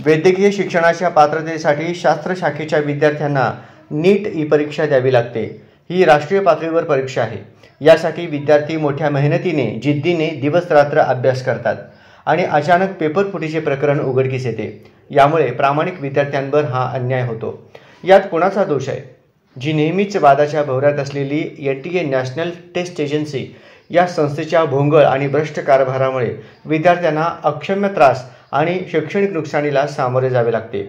वैद्यकीय शिक्षणाच्या पात्रतेसाठी शास्त्र शाखेच्या विद्यार्थ्यांना नीट ई परीक्षा द्यावी लागते। ही राष्ट्रीय पातळीवर परीक्षा आहे। यासाठी विद्यार्थी मोठ्या मेहनतीने जिद्दीने दिवस रात्र अभ्यास करतात आणि अचानक पेपर फुटीचे प्रकरण उघडकीस येते। यामुळे प्रामाणिक विद्यार्थ्यांवर हा अन्याय होतो। यात कोणाचा दोष आहे? जी नेहमीच वादाच्या भोवऱ्यात असलेली NTA नॅशनल टेस्ट एजन्सी या संस्थेच्या भोंगळ आणि भ्रष्ट कारभारामुळे विद्यार्थ्यांना अक्षम्य त्रास आणि शैक्षणिक नुकसानीला सामोरे जावे लागते।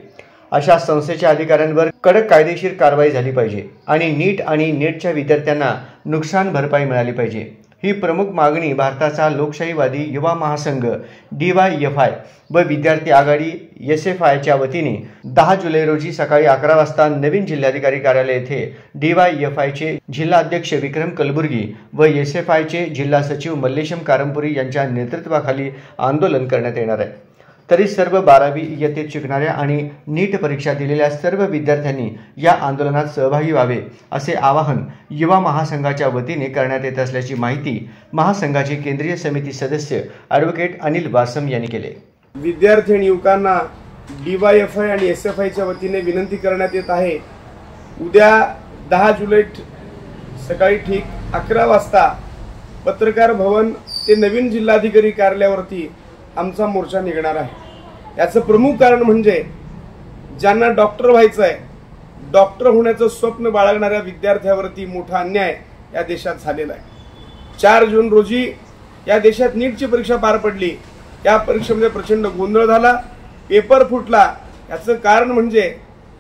अशा संस्थेच्या अधिकाऱ्यांवर कडक कायदेशीर कारवाई झाली पाहिजे आणि नीट आणि नेटच्या विद्यार्थ्यांना नुकसान भरपाई मिळाली पाहिजे। ही प्रमुख मागणी भारताचा लोकशाहीवादी युवा महासंघ DYFI व विद्यार्थी आघाडी SFIच्या वतीने 10 जुलै रोजी सकाळी 11 वाजता नवीन जिल्हाधिकारी कार्यालय येथे DYFIचे जिल्हाध्यक्ष विक्रम कलबुर्गी व SFIचे जिल्हा सचिव मल्लेशम कारंपुरी यांच्या नेतृत्वाखाली आंदोलन करण्यात येणार आहे। तरी सर्व 12वी इयत्तेत शिकणाऱ्या आणि नीट परीक्षा दिलेल्या सर्व विद्यार्थ्यांनी या आंदोलनात सहभागी व्हावे असे आवाहन युवा महासंघाच्या वतीने करण्यात येत असल्याची माहिती महासंघाचे केंद्रीय समिती सदस्य ॲडव्होकेट अनिल वासम यांनी केले। विद्यार्थी आणि युवकांना DYFI आणि SFIच्या वतीने विनंती करण्यात येत आहे। उद्या 10 जुलै सकाळी ठीक 11 वाजता पत्रकार भवन ते नवीन जिल्हाधिकारी कार्यालयावरती आमचा मोर्चा निघणार आहे। याचं प्रमुख कारण म्हणजे ज्यांना डॉक्टर व्हायचं आहे, डॉक्टर होण्याचं स्वप्न बाळगणाऱ्या विद्यार्थ्यावरती मोठा अन्याय या देशात झालेला आहे। 4 जून रोजी या देशात नीटची परीक्षा पार पडली। या परीक्षेमध्ये प्रचंड गोंधळ झाला, पेपर फुटला। याचं कारण म्हणजे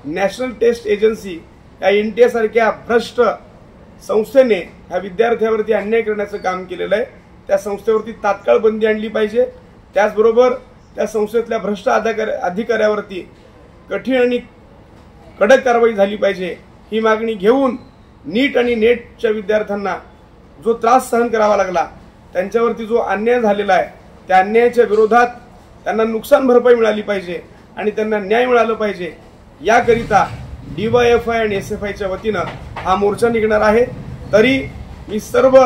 नॅशनल टेस्ट एजन्सी या NTA सारख्या भ्रष्ट संस्थेने ह्या विद्यार्थ्यावरती अन्याय करण्याचं काम केलेलं आहे। त्या संस्थेवरती तात्काळ बंदी आणली पाहिजे। त्याचबरोबर त्या संस्थेतल्या भ्रष्ट अधिकाऱ्यावरती कठीण आणि कडक कारवाई झाली पाहिजे। ही मागणी घेऊन नीट आणि नेटच्या विद्यार्थ्यांना जो त्रास सहन करावा लागला, त्यांच्यावरती जो अन्याय झालेला आहे, त्या अन्यायाच्या विरोधात त्यांना नुकसान भरपाई मिळाली पाहिजे आणि त्यांना न्याय मिळाला पाहिजे। याकरिता DYFI आणि SFIच्या वतीनं हा मोर्चा निघणार आहे। तरी मी सर्व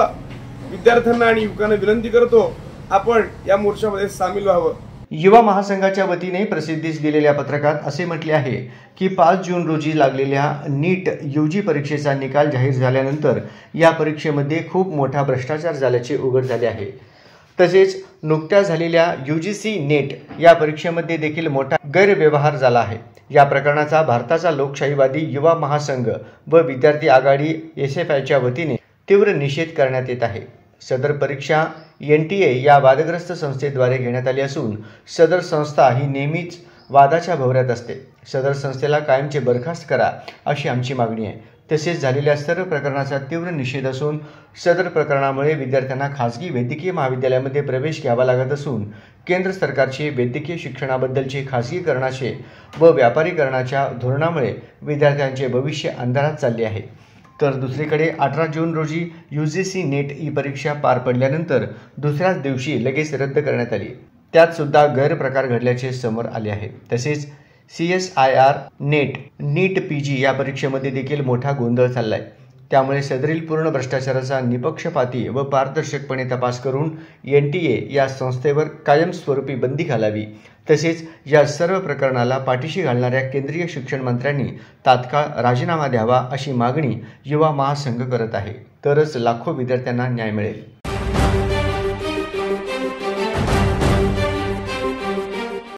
विद्यार्थ्यांना आणि युवकांना विनंती करतो, आपण या मोर्चामध्ये सामील व्हावं। युवा महासंघाच्या वतीने प्रसिद्धीस दिलेल्या पत्रकात असे म्हटले आहे की 5 जून रोजी लागलेल्या नीट UG परीक्षेचा निकाल जाहीर झाल्यानंतर या परीक्षेमध्ये खूप मोठा भ्रष्टाचार झाल्याचे उघड झाले आहे। तसेच नुकत्याच झालेल्या UGC नेट या परीक्षेमध्ये देखील मोठा गैरव्यवहार झाला आहे। या प्रकरणाचा भारताचा लोकशाहीवादी युवा महासंघ व विद्यार्थी आघाडी SFIच्या वतीने तीव्र निषेध करण्यात येत आहे। सदर परीक्षा NTA या वादग्रस्त संस्थेद्वारे घेण्यात आली असून सदर संस्था ही नेहमीच वादाच्या भोवऱ्यात असते। सदर संस्थेला कायमचे बरखास्त करा अशी आमची मागणी आहे। तसेच झालेल्या सर्व प्रकरणाचा तीव्र निषेध असून सदर प्रकरणामुळे विद्यार्थ्यांना खासगी वैद्यकीय महाविद्यालयामध्ये प्रवेश घ्यावा लागत असून केंद्र सरकारचे वैद्यकीय शिक्षणाबद्दलचे खासगीकरणाचे व व्यापारीकरणाच्या धोरणामुळे विद्यार्थ्यांचे भविष्य अंधारात चालले आहे। तर दुसरीकडे 18 जून रोजी UGC नेट ई परीक्षा पार पडल्यानंतर दुसऱ्याच दिवशी लगेच रद्द करण्यात आली। त्यात सुद्धा गैरप्रकार घडल्याचे समोर आले आहे। तसेच CSIR नीट PG या परीक्षेमध्ये देखील मोठा गोंधळ चाललाय। त्यामुळे सदरील पूर्ण भ्रष्टाचाराचा निपक्षपाती व पारदर्शकपणे तपास करून NTA या संस्थेवर कायमस्वरूपी बंदी घालावी। तसेच या सर्व प्रकरणाला पाठीशी घालणाऱ्या केंद्रीय शिक्षण मंत्र्यांनी तात्काळ राजीनामा द्यावा अशी मागणी युवा महासंघ करत आहे। तरच लाखो विद्यार्थ्यांना न्याय मिळेल।